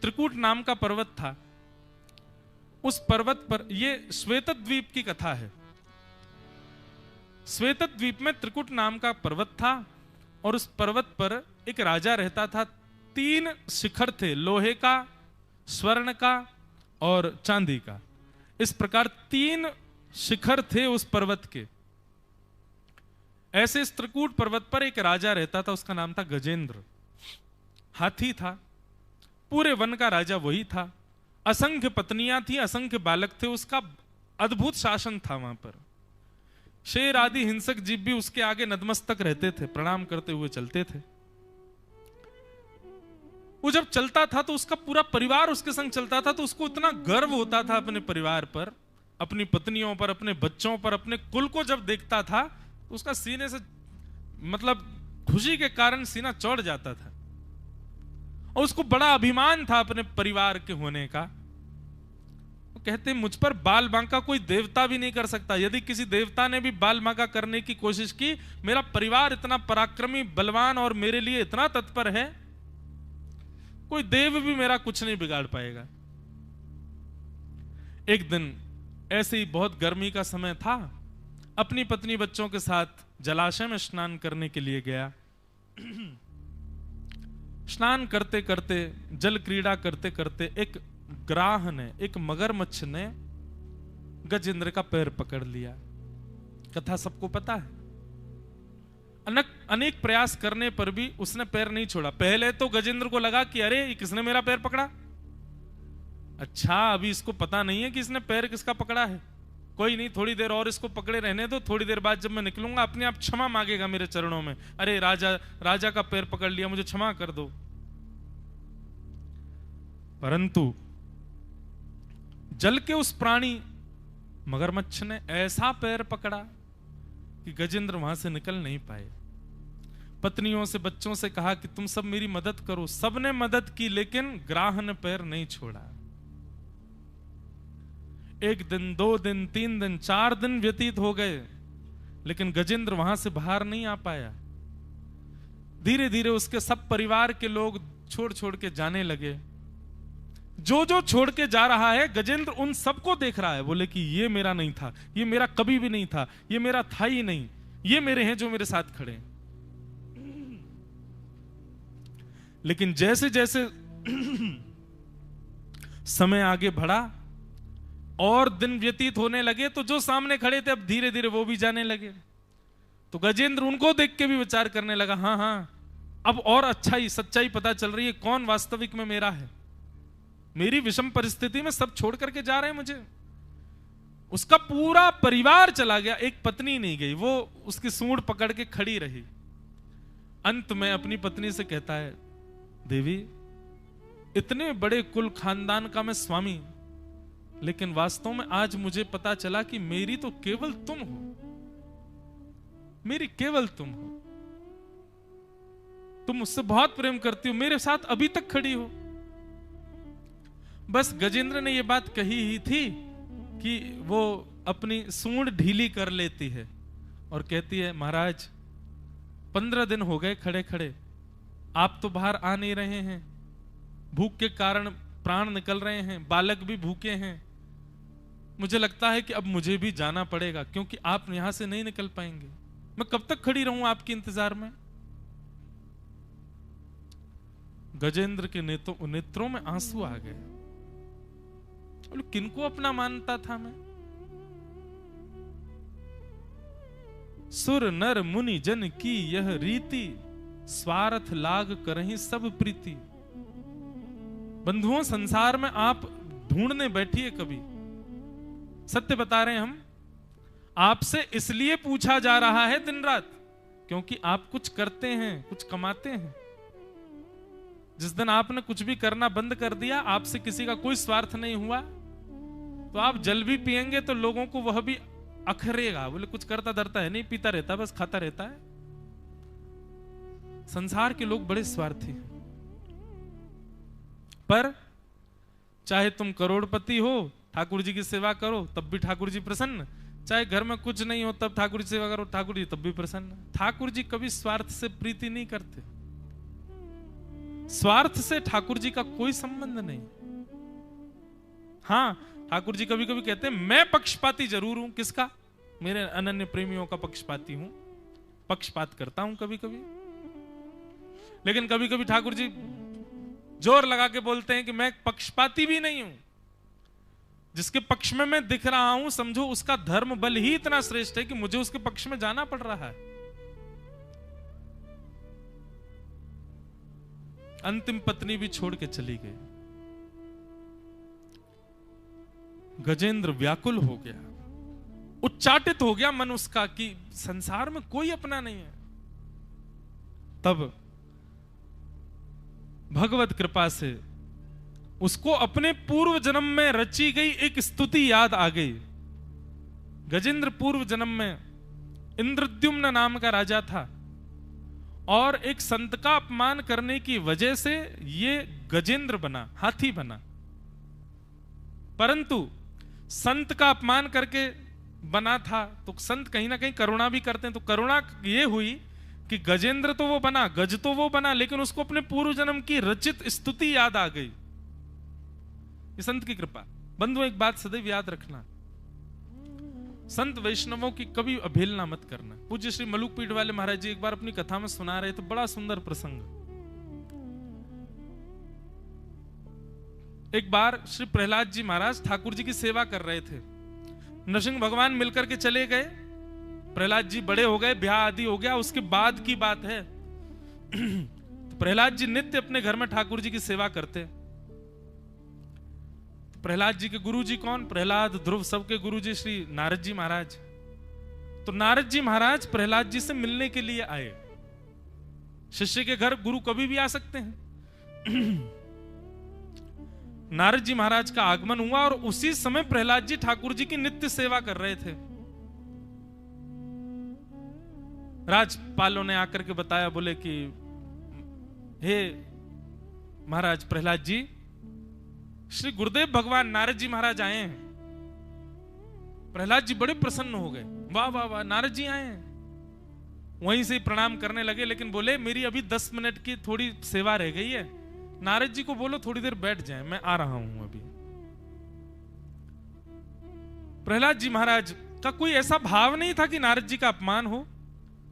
त्रिकूट नाम का पर्वत था। उस पर्वत पर, ये श्वेतद्वीप की कथा है। श्वेतद्वीप में त्रिकूट नाम का पर्वत था और उस पर्वत पर एक राजा रहता था। 3 शिखर थे, लोहे का, स्वर्ण का और चांदी का। इस प्रकार 3 शिखर थे उस पर्वत के। ऐसे इस त्रिकूट पर्वत पर एक राजा रहता था, उसका नाम था गजेंद्र। हाथी था, पूरे वन का राजा वही था। असंख्य पत्नियां थी, असंख्य बालक थे, उसका अद्भुत शासन था वहां पर। शेर आदि हिंसक जीव भी उसके आगे नतमस्तक रहते थे, प्रणाम करते हुए चलते थे। वो जब चलता था तो उसका पूरा परिवार उसके संग चलता था, तो उसको इतना गर्व होता था अपने परिवार पर, अपनी पत्नियों पर, अपने बच्चों पर, अपने कुल को जब देखता था तो उसका सीने से, मतलब खुशी के कारण सीना चौड़ जाता था। और उसको बड़ा अभिमान था अपने परिवार के होने का। वो कहते मुझ पर बाल बांका कोई देवता भी नहीं कर सकता। यदि किसी देवता ने भी बाल बांका करने की कोशिश की, मेरा परिवार इतना पराक्रमी, बलवान और मेरे लिए इतना तत्पर है, कोई देव भी मेरा कुछ नहीं बिगाड़ पाएगा। एक दिन ऐसे ही बहुत गर्मी का समय था, अपनी पत्नी बच्चों के साथ जलाशय में स्नान करने के लिए गया। स्नान करते करते, जल क्रीड़ा करते करते एक ग्राह ने, एक मगरमच्छ ने गजेंद्र का पैर पकड़ लिया। कथा सबको पता है। अनेक प्रयास करने पर भी उसने पैर नहीं छोड़ा। पहले तो गजेंद्र को लगा कि अरे किसने मेरा पैर पकड़ा। अच्छा, अभी इसको पता नहीं है कि इसने पैर किसका पकड़ा है। कोई नहीं, थोड़ी देर और इसको पकड़े रहने दो, थोड़ी देर बाद जब मैं निकलूंगा अपने आप क्षमा मांगेगा मेरे चरणों में। अरे राजा का पैर पकड़ लिया, मुझे क्षमा कर दो। परंतु जल के उस प्राणी मगरमच्छ ने ऐसा पैर पकड़ा कि गजेंद्र वहां से निकल नहीं पाए। पत्नियों से, बच्चों से कहा कि तुम सब मेरी मदद करो। सबने मदद की, लेकिन ग्राह ने पैर नहीं छोड़ा। 1 दिन, 2 दिन, 3 दिन, 4 दिन व्यतीत हो गए, लेकिन गजेंद्र वहां से बाहर नहीं आ पाया। धीरे धीरे उसके सब परिवार के लोग छोड़ छोड़ के जाने लगे। जो जो छोड़ के जा रहा है, गजेंद्र उन सबको देख रहा है। बोले कि ये मेरा नहीं था, ये मेरा कभी भी नहीं था, ये मेरा था ही नहीं, ये मेरे हैं जो मेरे साथ खड़े। लेकिन जैसे जैसे समय आगे बढ़ा और दिन व्यतीत होने लगे, तो जो सामने खड़े थे अब धीरे धीरे वो भी जाने लगे। तो गजेंद्र उनको देख के भी विचार करने लगा, हाँ हाँ, अब और अच्छाई सच्चाई पता चल रही है, कौन वास्तविक में मेरा है। मेरी विषम परिस्थिति में सब छोड़ करके जा रहे हैं मुझे। उसका पूरा परिवार चला गया, एक पत्नी नहीं गई, वो उसकी सूंड पकड़ के खड़ी रही। अंत में अपनी पत्नी से कहता है, देवी, इतने बड़े कुल खानदान का मैं स्वामी, लेकिन वास्तव में आज मुझे पता चला कि मेरी तो केवल तुम हो, मेरी केवल तुम हो। तुम मुझसे बहुत प्रेम करती हो, मेरे साथ अभी तक खड़ी हो। बस गजेंद्र ने यह बात कही ही थी कि वो अपनी सूंड ढीली कर लेती है और कहती है, महाराज 15 दिन हो गए खड़े खड़े, आप तो बाहर आ नहीं रहे हैं, भूख के कारण प्राण निकल रहे हैं, बालक भी भूखे हैं। मुझे लगता है कि अब मुझे भी जाना पड़ेगा, क्योंकि आप यहां से नहीं निकल पाएंगे। मैं कब तक खड़ी रहूं आपके इंतजार में। गजेंद्र के नेत्रों में आंसू आ गए। किनको अपना मानता था मैं। सुर नर मुनि जन की यह रीति, स्वार्थ लाग करहि सब प्रीति। बंधुओं, संसार में आप ढूंढने बैठिए कभी। सत्य बता रहे हैं हम, आपसे इसलिए पूछा जा रहा है दिन रात, क्योंकि आप कुछ करते हैं, कुछ कमाते हैं। जिस दिन आपने कुछ भी करना बंद कर दिया, आपसे किसी का कोई स्वार्थ नहीं हुआ, तो आप जल भी पिएंगे तो लोगों को वह भी अखरेगा। बोले कुछ करता धरता है नहीं, पीता रहता, बस खाता रहता है। संसार के लोग बड़े स्वार्थी हैं। पर चाहे तुम करोड़पति हो, ठाकुर जी की सेवा करो तब भी ठाकुर जी प्रसन्न। चाहे घर में कुछ नहीं हो तब ठाकुर जी सेवा करो, ठाकुर जी तब भी प्रसन्न। ठाकुर जी कभी स्वार्थ से प्रीति नहीं करते। स्वार्थ से ठाकुर जी का कोई संबंध नहीं। हाँ, ठाकुर जी कभी कभी कहते हैं मैं पक्षपाती जरूर हूं। किसका? मेरे अनन्य प्रेमियों का पक्षपाती हूं, पक्षपात करता हूं कभी कभी। लेकिन कभी कभी ठाकुर जी जोर लगा के बोलते हैं कि मैं पक्षपाती भी नहीं हूं। जिसके पक्ष में मैं दिख रहा हूं, समझो उसका धर्म बल ही इतना श्रेष्ठ है कि मुझे उसके पक्ष में जाना पड़ रहा है। अंतिम पत्नी भी छोड़ के चली गई। गजेंद्र व्याकुल हो गया, उच्चाटित हो गया मन उसका कि संसार में कोई अपना नहीं है। तब भगवत कृपा से उसको अपने पूर्व जन्म में रची गई एक स्तुति याद आ गई। गजेंद्र पूर्व जन्म में इंद्रद्युम्न नाम का राजा था और एक संत का अपमान करने की वजह से ये गजेंद्र बना, हाथी बना। परंतु संत का अपमान करके बना था तो संत कहीं ना कहीं करुणा भी करते हैं, तो करुणा ये हुई कि गजेंद्र तो वो बना, गज तो वो बना, लेकिन उसको अपने पूर्व जन्म की रचित स्तुति याद आ गई। ये संत की कृपा। बंधु एक बात सदैव याद रखना, संत वैष्णवों की कभी अवहेलना मत करना। पूज्य श्री मलुक पीठ वाले महाराज जी एक बार अपनी कथा में सुना रहे थे, बड़ा सुंदर प्रसंग। एक बार श्री प्रहलाद जी महाराज ठाकुर जी की सेवा कर रहे थे। नरसिंह भगवान मिलकर के चले गए, प्रहलाद जी बड़े हो गए, ब्याह आदि हो गया, उसके बाद की बात है। तो प्रहलाद जी नित्य अपने घर में ठाकुर जी की सेवा करते। प्रहलाद जी के गुरु जी कौन? प्रहलाद, ध्रुव, सबके गुरु जी श्री नारद जी महाराज। तो नारद जी महाराज प्रहलाद जी से मिलने के लिए आए। शिष्य के घर गुरु कभी भी आ सकते हैं। नारद जी महाराज का आगमन हुआ और उसी समय प्रहलाद जी ठाकुर जी की नित्य सेवा कर रहे थे। राजपालों ने आकर के बताया, बोले कि हे महाराज प्रहलाद जी, श्री गुरुदेव भगवान नारद जी महाराज आए हैं। प्रहलाद जी बड़े प्रसन्न हो गए, वाह वाह वाह, नारद जी आए हैं। वहीं से प्रणाम करने लगे, लेकिन बोले मेरी अभी 10 मिनट की थोड़ी सेवा रह गई है, नारद जी को बोलो थोड़ी देर बैठ जाएं, मैं आ रहा हूं अभी। प्रहलाद जी महाराज का कोई ऐसा भाव नहीं था कि नारद जी का अपमान हो,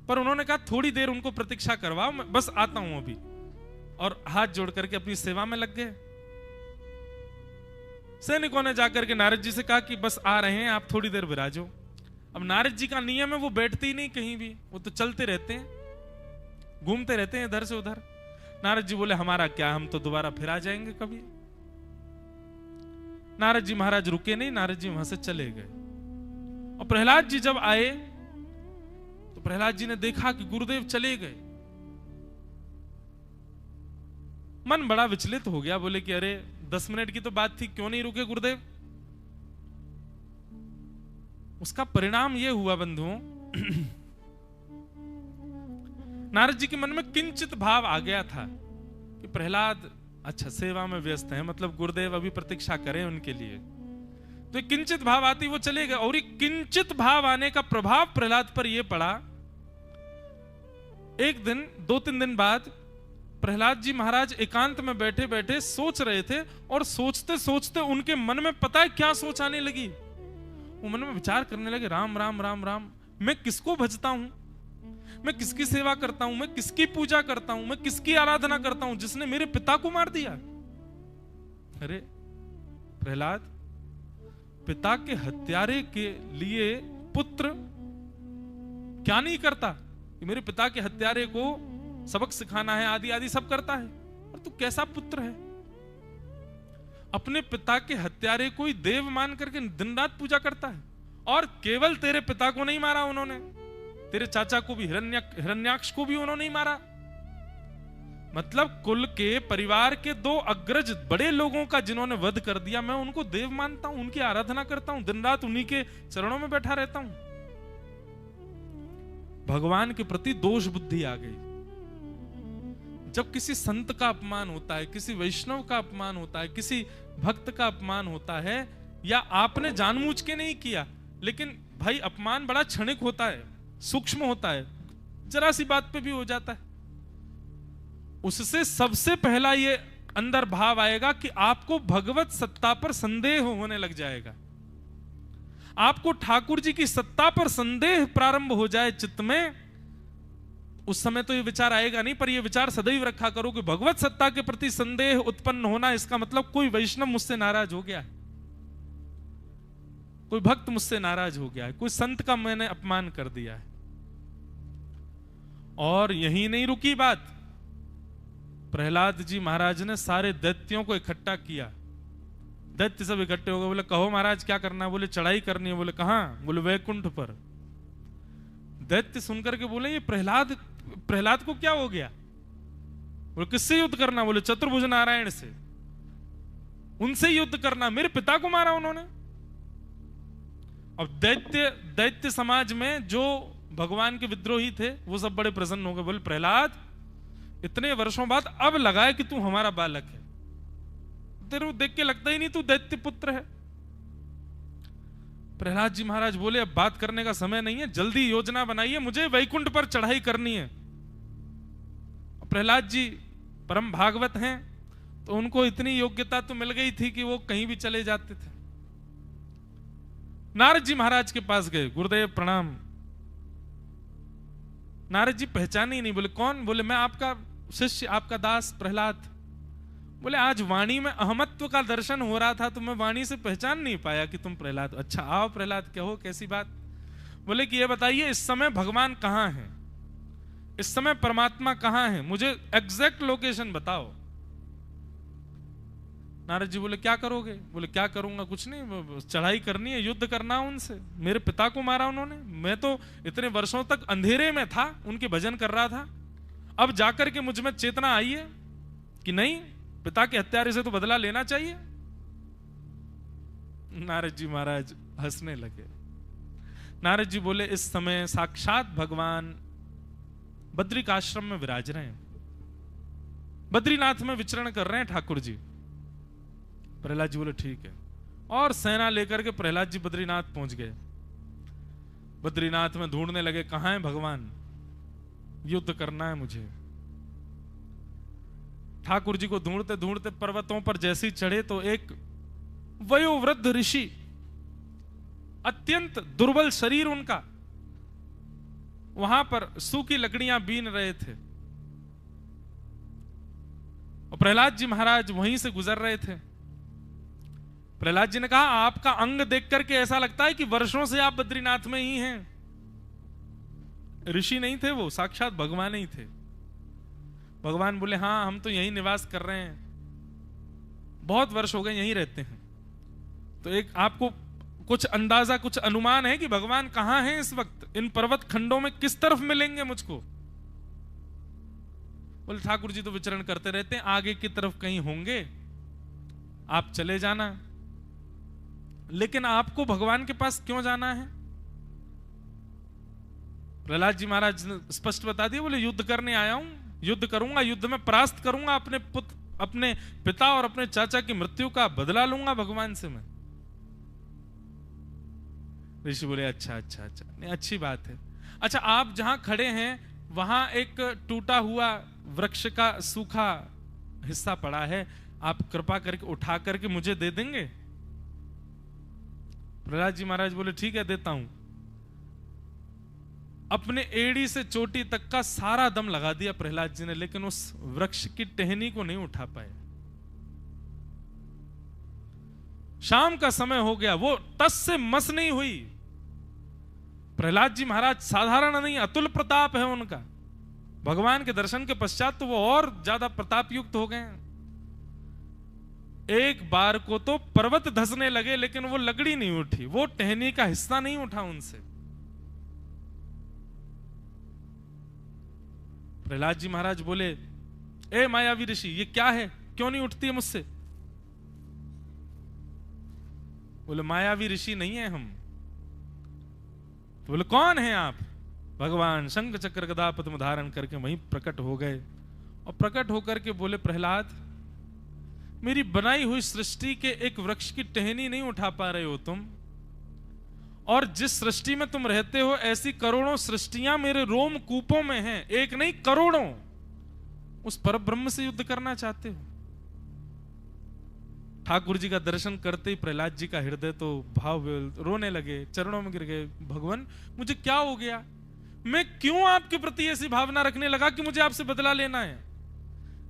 पर उन्होंने कहा थोड़ी देर उनको प्रतीक्षा करवाओ, मैं बस आता हूं अभी, और हाथ जोड़ करके अपनी सेवा में लग गए। सैनिकों ने जाकर के नारद जी से कहा कि बस आ रहे हैं, आप थोड़ी देर विराजो। अब नारद जी का नियम है, वो बैठते ही नहीं कहीं भी, वो तो चलते रहते हैं, घूमते रहते हैं इधर से उधर। नारद जी बोले हमारा क्या, हम तो दोबारा फिर आ जाएंगे कभी। नारद जी महाराज रुके नहीं, नारद जी वहां से चले गए। और प्रहलाद जी जब आए तो प्रहलाद जी ने देखा कि गुरुदेव चले गए। मन बड़ा विचलित हो गया, बोले कि अरे 10 मिनट की तो बात थी, क्यों नहीं रुके गुरुदेव? उसका परिणाम यह हुआ बंधुओं, नारद जी के मन में किंचित भाव आ गया था कि प्रहलाद अच्छा सेवा में व्यस्त है, मतलब गुरुदेव अभी प्रतीक्षा करें उनके लिए। तो एक किंचित भाव आती वो चले गए, और एक किंचित भाव आने का प्रभाव प्रहलाद पर यह पड़ा। एक दिन 2-3 दिन बाद प्रहलाद जी महाराज एकांत में बैठे बैठे सोच रहे थे, और सोचते सोचते उनके मन में पता है क्या सोच आने लगी। वो मन में विचार करने लगे, राम राम राम राम, मैं किसको भजता हूं, मैं किसकी सेवा करता हूं, मैं किसकी पूजा करता हूं, मैं किसकी आराधना करता हूं, जिसने मेरे पिता को मार दिया। अरे प्रहलाद, पिता के हत्यारे के लिए पुत्र क्या नहीं करता कि मेरे पिता के हत्यारे को सबक सिखाना है, आदि आदि सब करता है। और तू कैसा पुत्र है, अपने पिता के हत्यारे को ही देव मान करके दिन रात पूजा करता है। और केवल तेरे पिता को नहीं मारा उन्होंने, तेरे चाचा को भी, हिरण्याक्ष को भी उन्होंने नहीं मारा। मतलब कुल के परिवार के 2 अग्रज बड़े लोगों का जिन्होंने वध कर दिया, मैं उनको देव मानता हूं, उनकी आराधना करता हूं, दिन रात उन्हीं के चरणों में बैठा रहता हूं। भगवान के प्रति दोष बुद्धि आ गई। जब किसी संत का अपमान होता है, किसी वैष्णव का अपमान होता है, किसी भक्त का अपमान होता है, या आपने जानबूझ के नहीं किया, लेकिन भाई अपमान बड़ा क्षणिक होता है, सूक्ष्म होता है, जरा सी बात पे भी हो जाता है। उससे सबसे पहला ये अंदर भाव आएगा कि आपको भगवत सत्ता पर संदेह होने लग जाएगा। आपको ठाकुर जी की सत्ता पर संदेह प्रारंभ हो जाए चित्त में, उस समय तो ये विचार आएगा नहीं, पर ये विचार सदैव रखा करो कि भगवत सत्ता के प्रति संदेह उत्पन्न होना, इसका मतलब कोई वैष्णव मुझसे नाराज हो गया है, कोई भक्त मुझसे नाराज हो गया है, कोई संत का मैंने अपमान कर दिया है। और यही नहीं रुकी बात, प्रहलाद जी महाराज ने सारे दैत्यों को इकट्ठा किया। दैत्य सब इकट्ठे हो गए, बोले कहो महाराज क्या करना है? बोले चढ़ाई करनी है। बोले कहां? बोले वैकुंठ पर। दैत्य सुनकर के बोले ये प्रहलाद को क्या हो गया? बोले किससे युद्ध करना? बोले चतुर्भुज नारायण से, उनसे युद्ध करना, मेरे पिता को मारा उन्होंने। अब दैत्य समाज में जो भगवान के विद्रोही थे वो सब बड़े प्रसन्न हो गए, बोले प्रहलाद इतने वर्षों बाद अब लगा है कि तू हमारा बालक है, तेरे को देख के लगता ही नहीं तू दैत्य पुत्र है। प्रहलाद जी महाराज बोले अब बात करने का समय नहीं है, जल्दी योजना बनाइए, मुझे वैकुंठ पर चढ़ाई करनी है। प्रहलाद जी परम भागवत हैं, तो उनको इतनी योग्यता तो मिल गई थी कि वो कहीं भी चले जाते थे। नारद जी महाराज के पास गए, गुरुदेव प्रणाम। नारद जी पहचाने ही नहीं। बोले कौन? बोले मैं आपका शिष्य, आपका दास प्रहलाद। बोले आज वाणी में अहमत्व का दर्शन हो रहा था तो मैं वाणी से पहचान नहीं पाया कि तुम प्रहलाद। अच्छा आओ प्रहलाद, क्या हो, कैसी बात? बोले कि ये बताइए इस समय भगवान कहां है, इस समय परमात्मा कहां है, मुझे एग्जैक्ट लोकेशन बताओ। नारद जी बोले क्या करोगे? बोले क्या करूंगा, कुछ नहीं, चढ़ाई करनी है, युद्ध करना उनसे, मेरे पिता को मारा उन्होंने, मैं तो इतने वर्षों तक अंधेरे में था, उनके भजन कर रहा था, अब जाकर के मुझ में चेतना आई है कि नहीं, पिता के हत्यारे से तो बदला लेना चाहिए। नारद जी महाराज हंसने लगे। नारद जी बोले इस समय साक्षात भगवान बद्रिक आश्रम में विराज रहे हैं, बद्रीनाथ में विचरण कर रहे हैं ठाकुर जी। प्रहलाद जी बोले ठीक है, और सेना लेकर के प्रहलाद जी बद्रीनाथ पहुंच गए। बद्रीनाथ में ढूंढने लगे कहां है भगवान, युद्ध करना है मुझे। ठाकुर जी को ढूंढते ढूंढते पर्वतों पर जैसे ही चढ़े तो एक वयोवृद्ध ऋषि, अत्यंत दुर्बल शरीर उनका, वहां पर सूखी लकड़ियां बीन रहे थे और प्रहलाद जी महाराज वहीं से गुजर रहे थे। प्रहलाद जी ने कहा आपका अंग देख करके ऐसा लगता है कि वर्षों से आप बद्रीनाथ में ही हैं। ऋषि नहीं थे वो, साक्षात भगवान ही थे। भगवान बोले हाँ हम तो यहीं निवास कर रहे हैं, बहुत वर्ष हो गए यहीं रहते हैं। तो एक आपको कुछ अंदाजा, कुछ अनुमान है कि भगवान कहां हैं इस वक्त, इन पर्वत खंडों में किस तरफ मिलेंगे मुझको? बोले ठाकुर जी तो विचरण करते रहते हैं, आगे की तरफ कहीं होंगे, आप चले जाना। लेकिन आपको भगवान के पास क्यों जाना है? प्रहलाद जी महाराज ने स्पष्ट बता दिया, बोले युद्ध करने आया हूं, युद्ध करूंगा, युद्ध में परास्त करूंगा, अपने पिता और अपने चाचा की मृत्यु का बदला लूंगा भगवान से मैं। ऋषि बोले अच्छा अच्छा अच्छा, नहीं अच्छी बात है। अच्छा आप जहां खड़े हैं वहां एक टूटा हुआ वृक्ष का सूखा हिस्सा पड़ा है, आप कृपा करके उठा करके मुझे दे देंगे? प्रहलाद जी महाराज बोले ठीक है देता हूं। अपने एड़ी से चोटी तक का सारा दम लगा दिया प्रहलाद जी ने, लेकिन उस वृक्ष की टहनी को नहीं उठा पाए। शाम का समय हो गया, वो टस से मस नहीं हुई। प्रहलाद जी महाराज साधारण नहीं, अतुल प्रताप है उनका। भगवान के दर्शन के पश्चात तो वो और ज्यादा प्रताप युक्त हो गए। एक बार को तो पर्वत धंसने लगे, लेकिन वो लकड़ी नहीं उठी, वो टहनी का हिस्सा नहीं उठा उनसे। प्रहलाद जी महाराज बोले ए मायावी ऋषि ये क्या है, क्यों नहीं उठती है मुझसे? बोले मायावी ऋषि नहीं है हम। तो बोले कौन है आप? भगवान शंख चक्र गदा पद्म धारण करके वहीं प्रकट हो गए और प्रकट होकर के बोले प्रहलाद मेरी बनाई हुई सृष्टि के एक वृक्ष की टहनी नहीं उठा पा रहे हो तुम, और जिस सृष्टि में तुम रहते हो ऐसी करोड़ों सृष्टियां मेरे रोम कूपों में हैं, एक नहीं करोड़ों। उस परब्रह्म से युद्ध करना चाहते हो? ठाकुर जी का दर्शन करते ही प्रहलाद जी का हृदय तो भाव रोने लगे, चरणों में गिर गए। भगवान मुझे क्या हो गया, मैं क्यों आपके प्रति ऐसी भावना रखने लगा कि मुझे आपसे बदला लेना है?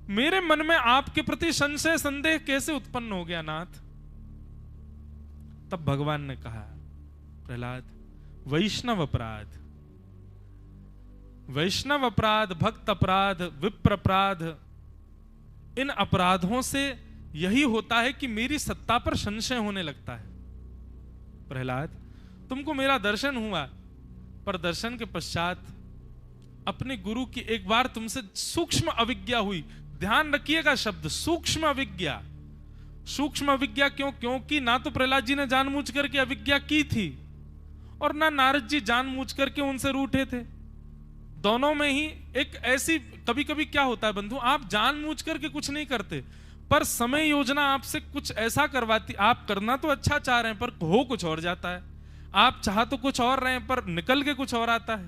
मेरे मन में आपके प्रति संशय संदेह कैसे उत्पन्न हो गया नाथ? तब भगवान ने कहा, प्रहलाद, वैष्णव अपराध, वैष्णव अपराध, भक्त अपराध, विप्र अपराध, इन अपराधों से यही होता है कि मेरी सत्ता पर संशय होने लगता है। प्रहलाद, तुमको मेरा दर्शन हुआ, पर दर्शन के पश्चात अपने गुरु की एक बार तुमसे सूक्ष्म अविज्ञा हुई। ध्यान रखिएगा शब्द सूक्ष्म अविज्ञा। सूक्ष्म अविज्ञा क्यों? क्योंकि ना तो प्रहलाद जी ने जानबूझ करके अविज्ञा की थी और ना नारद जी जानबूझ करके उनसे रूठे थे। दोनों में ही एक ऐसी, कभी कभी क्या होता है बंधु, आप जानबूझ करके कुछ नहीं करते, पर समय योजना आपसे कुछ ऐसा करवाती, आप करना तो अच्छा चाह रहे हैं पर हो कुछ और जाता है, आप चाह तो कुछ और रहे हैं पर निकल के कुछ और आता है।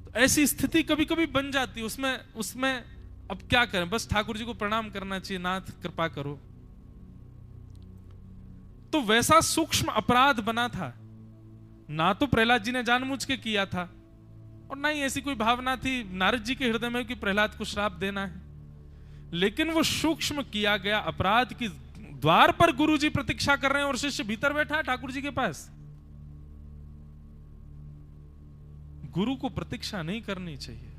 तो ऐसी स्थिति कभी कभी बन जाती है। उसमें अब क्या करें, बस ठाकुर जी को प्रणाम करना चाहिए, नाथ कृपा करो। तो वैसा सूक्ष्म अपराध बना था, ना तो प्रहलाद जी ने जानबूझ के किया था और ना ही ऐसी कोई भावना थी नारद जी के हृदय में कि प्रहलाद को श्राप देना है, लेकिन वो सूक्ष्म किया गया अपराध की द्वार पर गुरु जी प्रतीक्षा कर रहे हैं और शिष्य भीतर बैठा है ठाकुर जी के पास। गुरु को प्रतीक्षा नहीं करनी चाहिए।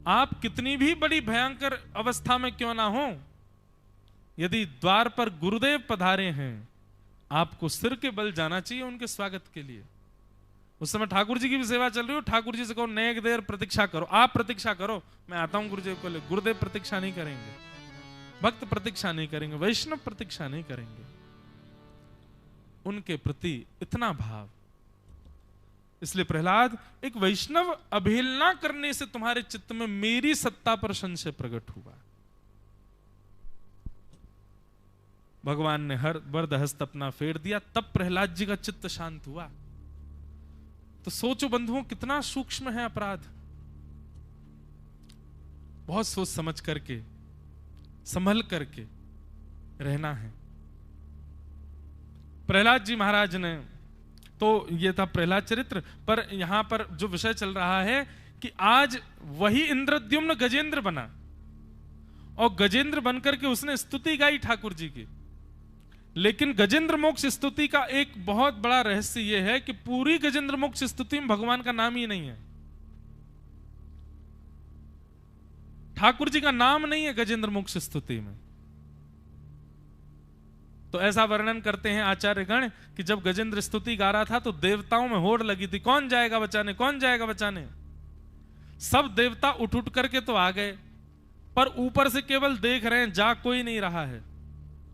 आप कितनी भी बड़ी भयंकर अवस्था में क्यों ना हो, यदि द्वार पर गुरुदेव पधारे हैं, आपको सिर के बल जाना चाहिए उनके स्वागत के लिए। उस समय ठाकुर जी की भी सेवा चल रही हो, ठाकुर जी से कहो नेक देर प्रतीक्षा करो, आप प्रतीक्षा करो, मैं आता हूं गुरुदेव को ले। गुरुदेव प्रतीक्षा नहीं करेंगे, भक्त प्रतीक्षा नहीं करेंगे, वैष्णव प्रतीक्षा नहीं करेंगे। उनके प्रति इतना भाव। इसलिए प्रहलाद, एक वैष्णव अवहेलना करने से तुम्हारे चित्त में मेरी सत्ता पर संशय प्रकट हुआ। भगवान ने हर वरद हस्त अपना फेर दिया, तब प्रहलाद जी का चित्त शांत हुआ। तो सोचो बंधुओं, कितना सूक्ष्म है अपराध। बहुत सोच समझ करके, संभल करके रहना है। प्रहलाद जी महाराज ने, तो ये था प्रहलाद चरित्र, पर यहां पर जो विषय चल रहा है कि आज वही इंद्रद्युम्न गजेंद्र बना और गजेंद्र बनकर के उसने स्तुति गाई ठाकुर जी की। लेकिन गजेंद्र मोक्ष स्तुति का एक बहुत बड़ा रहस्य यह है कि पूरी गजेंद्र मोक्ष स्तुति में भगवान का नाम ही नहीं है, ठाकुर जी का नाम नहीं है गजेंद्र मोक्ष स्तुति में। तो ऐसा वर्णन करते हैं आचार्यगण कि जब गजेंद्र स्तुति गा रहा था तो देवताओं में होड़ लगी थी, कौन जाएगा बचाने, कौन जाएगा बचाने। सब देवता उठ उठ करके तो आ गए, पर ऊपर से केवल देख रहे हैं, जा कोई नहीं रहा है।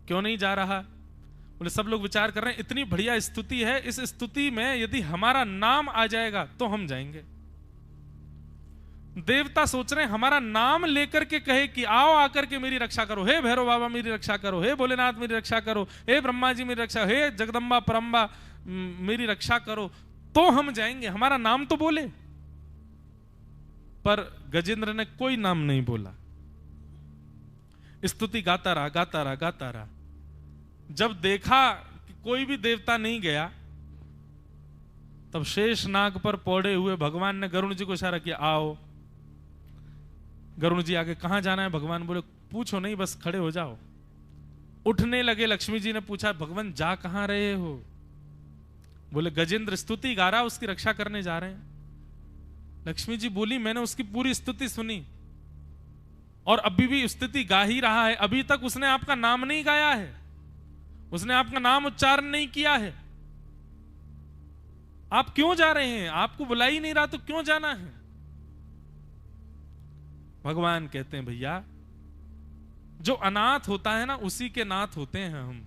क्यों नहीं जा रहा? बोले सब लोग विचार कर रहे हैं, इतनी बढ़िया स्तुति है, इस स्तुति में यदि हमारा नाम आ जाएगा तो हम जाएंगे। देवता सोच रहे हैं हमारा नाम लेकर के कहे कि आओ आकर के मेरी रक्षा करो, हे भैरव बाबा मेरी रक्षा करो, हे भोलेनाथ मेरी रक्षा करो, हे ब्रह्मा जी मेरी रक्षा, हे जगदम्बा परम्बा मेरी रक्षा करो, तो हम जाएंगे, हमारा नाम तो बोले। पर गजेंद्र ने कोई नाम नहीं बोला, स्तुति गाता रहा, गाता रहा, गाता रहा। जब देखा कि कोई भी देवता नहीं गया, तब शेष नाग पर पौड़े हुए भगवान ने गरुण जी को इशारा किया, आओ। गरुण जी आगे, कहां जाना है? भगवान बोले पूछो नहीं, बस खड़े हो जाओ। उठने लगे। लक्ष्मी जी ने पूछा, भगवान जा कहां रहे हो? बोले गजेंद्र स्तुति गा रहा, उसकी रक्षा करने जा रहे हैं। लक्ष्मी जी बोली, मैंने उसकी पूरी स्तुति सुनी और अभी भी स्तुति गा ही रहा है, अभी तक उसने आपका नाम नहीं गाया है, उसने आपका नाम उच्चारण नहीं किया है। आप क्यों जा रहे हैं? आपको बुला ही नहीं रहा तो क्यों जाना है? भगवान कहते हैं, भैया जो अनाथ होता है ना, उसी के नाथ होते हैं हम।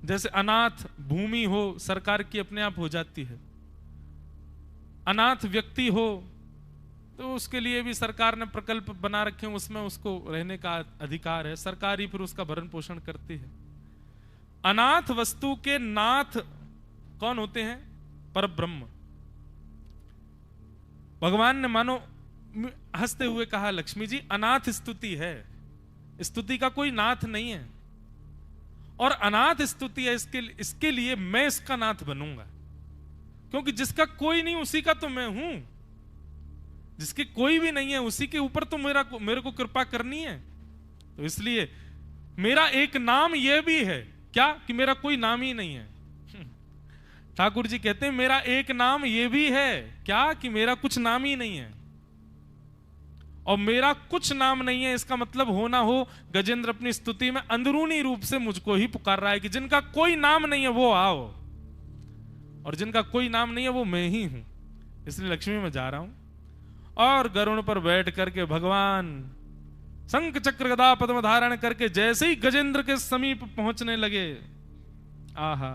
जैसे अनाथ भूमि हो, सरकार की अपने आप हो जाती है। अनाथ व्यक्ति हो तो उसके लिए भी सरकार ने प्रकल्प बना रखे हैं, उसमें उसको रहने का अधिकार है, सरकार ही फिर उसका भरण पोषण करती है। अनाथ वस्तु के नाथ कौन होते हैं? परब्रह्म। भगवान ने मानो हंसते हुए कहा, लक्ष्मी जी अनाथ स्तुति है, स्तुति का कोई नाथ नहीं है, और अनाथ स्तुति है, इसके लिए मैं इसका नाथ बनूंगा, क्योंकि जिसका कोई नहीं उसी का तो मैं हूं, जिसके कोई भी नहीं है उसी के ऊपर तो मेरे को कृपा करनी है। तो इसलिए मेरा एक नाम यह भी है, क्या कि मेरा कोई नाम ही नहीं है। ठाकुर जी कहते हैं मेरा एक नाम यह भी है, क्या कि मेरा कुछ नाम ही नहीं है। और मेरा कुछ नाम नहीं है, इसका मतलब हो ना हो गजेंद्र अपनी स्तुति में अंदरूनी रूप से मुझको ही पुकार रहा है कि जिनका कोई नाम नहीं है वो आओ, और जिनका कोई नाम नहीं है वो मैं ही हूं। इसलिए लक्ष्मी में जा रहा हूं। और गरुड़ पर बैठ करके भगवान शंख चक्र गदा पद्म धारण करके जैसे ही गजेंद्र के समीप पहुंचने लगे, आहा,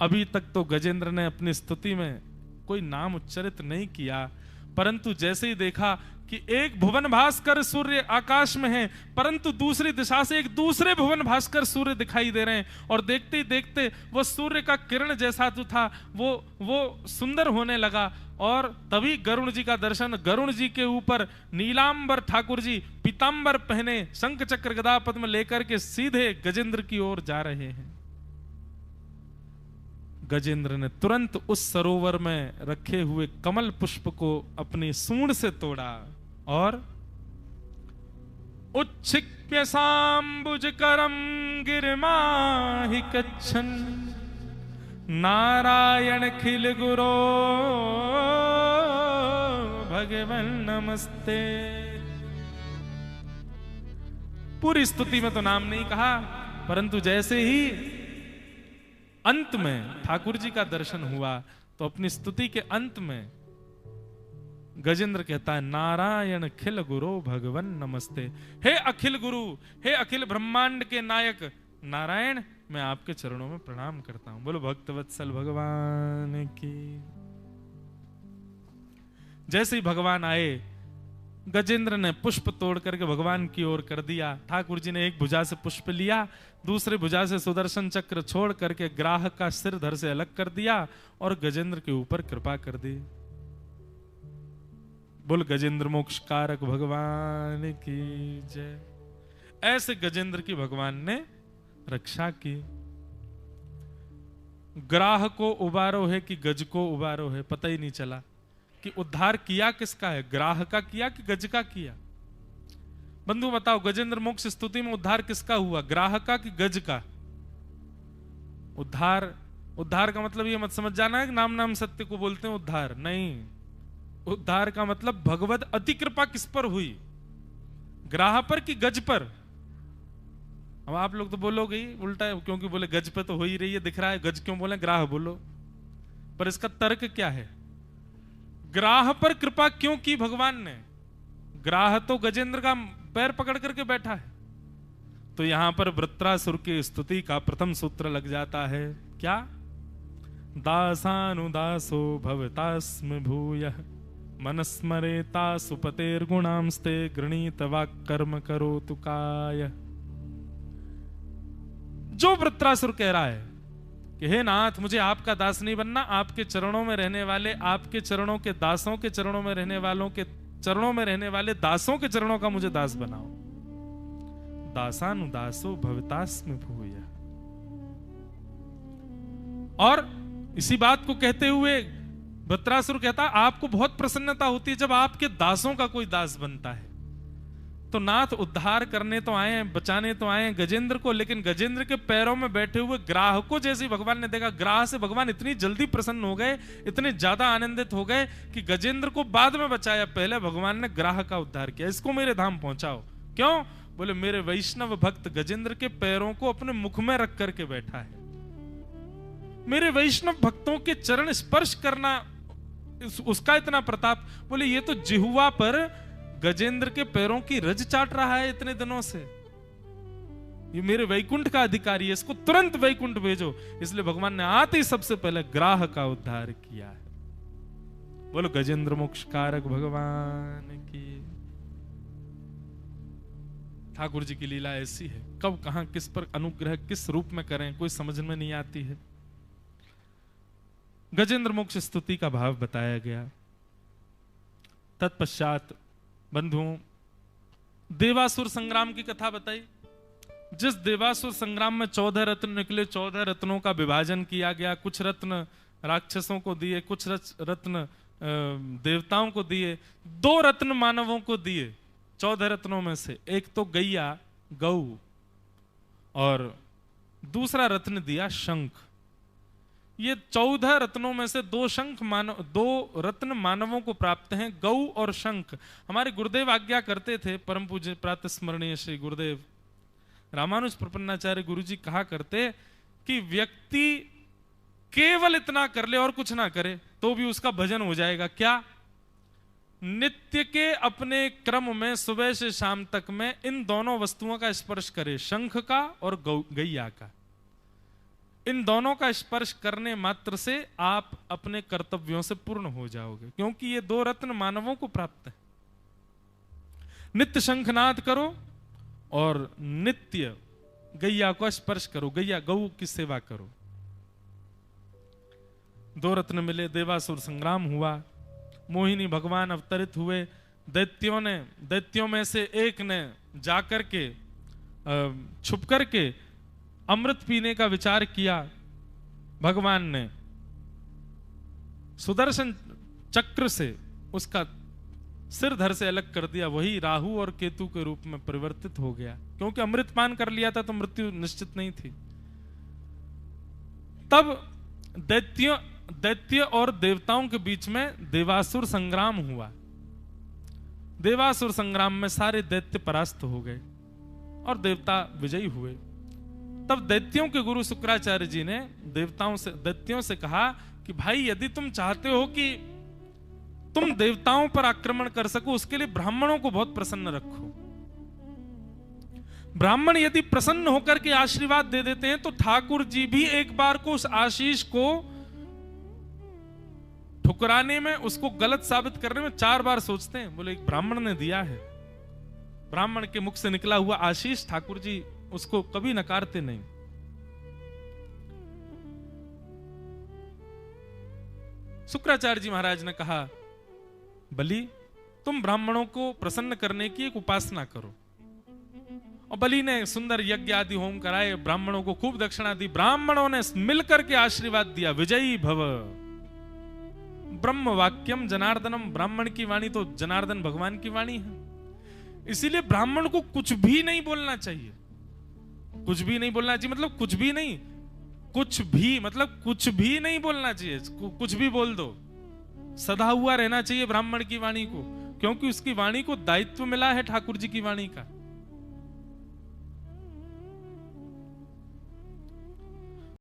अभी तक तो गजेंद्र ने अपनी स्तुति में कोई नाम उच्चारित नहीं किया, परंतु जैसे ही देखा कि एक भुवन भास्कर सूर्य आकाश में है, परंतु दूसरी दिशा से एक दूसरे भुवन भास्कर सूर्य दिखाई दे रहे हैं, और देखते ही देखते वो सूर्य का किरण जैसा जो था वो सुंदर होने लगा। और तभी गरुड़ जी का दर्शन, गरुड़ जी के ऊपर नीलांबर ठाकुर जी पीतांबर पहने शंख चक्र गदा पद्म लेकर के सीधे गजेंद्र की ओर जा रहे हैं। गजेंद्र ने तुरंत उस सरोवर में रखे हुए कमल पुष्प को अपनी सूंड से तोड़ा और उच्छिक्य सांबुज करम गिरमाहि कच्छन नारायण खिल गुरो भगवन नमस्ते। पूरी स्तुति में तो नाम नहीं कहा, परंतु जैसे ही अंत में ठाकुर जी का दर्शन हुआ तो अपनी स्तुति के अंत में गजेंद्र कहता है, नारायण खिल गुरु भगवन नमस्ते। हे अखिल गुरु, हे अखिल ब्रह्मांड के नायक नारायण, मैं आपके चरणों में प्रणाम करता हूं। बोलो भक्तवत्सल भगवान की। जैसे ही भगवान आए, गजेंद्र ने पुष्प तोड़ करके भगवान की ओर कर दिया। ठाकुर जी ने एक भुजा से पुष्प लिया, दूसरे भुजा से सुदर्शन चक्र छोड़ करके ग्राह का सिर धड़ से अलग कर दिया और गजेंद्र के ऊपर कृपा कर दी। बोल गजेंद्र मोक्ष कारक भगवान की जय। ऐसे गजेंद्र की भगवान ने रक्षा की। ग्राह को उबारो है कि गज को उबारो है, पता ही नहीं चला कि उद्धार किया किसका है, ग्राह का किया कि गज का किया। बंधु बताओ, गजेंद्र मोक्ष स्तुति में उद्धार किसका हुआ, ग्राह का कि गज का? उद्धार का मतलब ये मत समझ जाना है कि नाम नाम सत्य को बोलते हैं उद्धार, नहीं। उद्धार का मतलब भगवत अति कृपा किस पर हुई, ग्राह पर कि गज पर? अब आप लोग तो बोलोगे ही उल्टा है, क्योंकि बोले गज पे तो हो ही रही है, दिख रहा है, गज क्यों बोले, ग्राह बोलो। पर इसका तर्क क्या है? ग्राह पर कृपा क्यों की भगवान ने? ग्राह तो गजेंद्र का पैर पकड़ करके बैठा है। तो यहां पर वृत्रासुर की स्तुति का प्रथम सूत्र लग जाता है, क्या? दासानुदासो भवतास्म भूयः मनस्मरेता सुपतेर्गुणांस्ते गृणीत वाक्कर्म करोतु काय। जो वृत्रासुर कह रहा है कि हे नाथ, मुझे आपका दास नहीं बनना, आपके चरणों में रहने वाले, आपके चरणों के दासों के चरणों में रहने वालों के चरणों में रहने वाले दासों के चरणों का मुझे दास बनाओ। दासानुदासो भवतास्म भूयः। और इसी बात को कहते हुए वृत्रासुर कहता, आपको बहुत प्रसन्नता होती है जब आपके दासों का कोई दास बनता है। तो नाथ उद्धार करने तो आए हैं, बचाने तो आए हैं गजेंद्र को, लेकिन गजेंद्र के पैरों में बैठे हुए ग्राह को जैसे ही भगवान ने देखा, ग्राह से भगवान इतनी जल्दी प्रसन्न हो गए, इतने ज्यादा आनंदित हो गए कि गजेंद्र को बाद में बचाया, पहले भगवान ने ग्राह का उद्धार किया। इसको मेरे धाम पहुंचाओ। क्यों? बोले मेरे वैष्णव भक्त गजेंद्र के पैरों को अपने मुख में रख करके बैठा है। मेरे वैष्णव भक्तों के चरण स्पर्श करना, उसका इतना प्रताप। बोले ये तो जिह्वा पर गजेंद्र के पैरों की रज चाट रहा है इतने दिनों से, ये मेरे वैकुंठ का अधिकारी है, इसको तुरंत वैकुंठ भेजो। इसलिए भगवान ने आते ही सबसे पहले ग्राह का उद्धार किया है। बोलो गजेंद्र मोक्ष कारक भगवान की। ठाकुर जी की लीला ऐसी है, कब कहां किस पर अनुग्रह किस रूप में करें कोई समझ में नहीं आती है। गजेंद्र मोक्ष स्तुति का भाव बताया गया। तत्पश्चात बंधुओं, देवासुर संग्राम की कथा बताई। जिस देवासुर संग्राम में 14 रत्न निकले, 14 रत्नों का विभाजन किया गया। कुछ रत्न राक्षसों को दिए, कुछ रत्न देवताओं को दिए, 2 रत्न मानवों को दिए। 14 रत्नों में से एक तो गैया, गऊ, और दूसरा रत्न दिया शंख। ये 14 रत्नों में से 2 रत्न मानवों को प्राप्त हैं, गऊ और शंख। हमारे गुरुदेव आज्ञा करते थे, परम पूज्य प्रातः स्मरणीय श्री गुरुदेव रामानुज प्रपन्नाचार्य गुरु जी कहा करते कि व्यक्ति केवल इतना कर ले और कुछ ना करे तो भी उसका भजन हो जाएगा। क्या? नित्य के अपने क्रम में सुबह से शाम तक में इन दोनों वस्तुओं का स्पर्श करे, शंख का और गैया का। इन दोनों का स्पर्श करने मात्र से आप अपने कर्तव्यों से पूर्ण हो जाओगे, क्योंकि ये 2 रत्न मानवों को प्राप्त है। नित्य शंखनाद करो और नित्य गैया को स्पर्श करो, गैया गऊ की सेवा करो। 2 रत्न मिले, देवासुर संग्राम हुआ, मोहिनी भगवान अवतरित हुए। दैत्यों में से एक ने जाकर के छुप करके अमृत पीने का विचार किया। भगवान ने सुदर्शन चक्र से उसका सिर धड़ से अलग कर दिया। वही राहु और केतु के रूप में परिवर्तित हो गया, क्योंकि अमृत पान कर लिया था तो मृत्यु निश्चित नहीं थी। तब दैत्य और देवताओं के बीच में देवासुर संग्राम हुआ। देवासुर संग्राम में सारे दैत्य परास्त हो गए और देवता विजयी हुए। तब दैत्यों के गुरु शुक्राचार्य जी ने दैत्यों से कहा कि भाई, यदि तुम चाहते हो कि तुम देवताओं पर आक्रमण कर सको, उसके लिए ब्राह्मणों को बहुत प्रसन्न रखो। ब्राह्मण यदि प्रसन्न होकर के आशीर्वाद दे देते हैं तो ठाकुर जी भी एक बार को उस आशीष को ठुकराने में, उसको गलत साबित करने में 4 बार सोचते हैं। बोले, एक ब्राह्मण ने दिया है, ब्राह्मण के मुख से निकला हुआ आशीष ठाकुर जी उसको कभी नकारते नहीं। शुक्राचार्य जी महाराज ने कहा, बलि, तुम ब्राह्मणों को प्रसन्न करने की एक उपासना करो। और बलि ने सुंदर यज्ञ आदि होम कराए, ब्राह्मणों को खूब दक्षिणा दी। ब्राह्मणों ने मिलकर के आशीर्वाद दिया, विजयी भव। ब्रह्म वाक्यम जनार्दनम, ब्राह्मण की वाणी तो जनार्दन भगवान की वाणी है। इसीलिए ब्राह्मण को कुछ भी नहीं बोलना चाहिए। कुछ भी नहीं बोलना चाहिए मतलब कुछ भी नहीं, कुछ भी मतलब कुछ भी नहीं बोलना चाहिए। कुछ भी बोल दो, सदा हुआ रहना चाहिए ब्राह्मण की वाणी को, क्योंकि उसकी वाणी को दायित्व मिला है ठाकुर जी की वाणी का।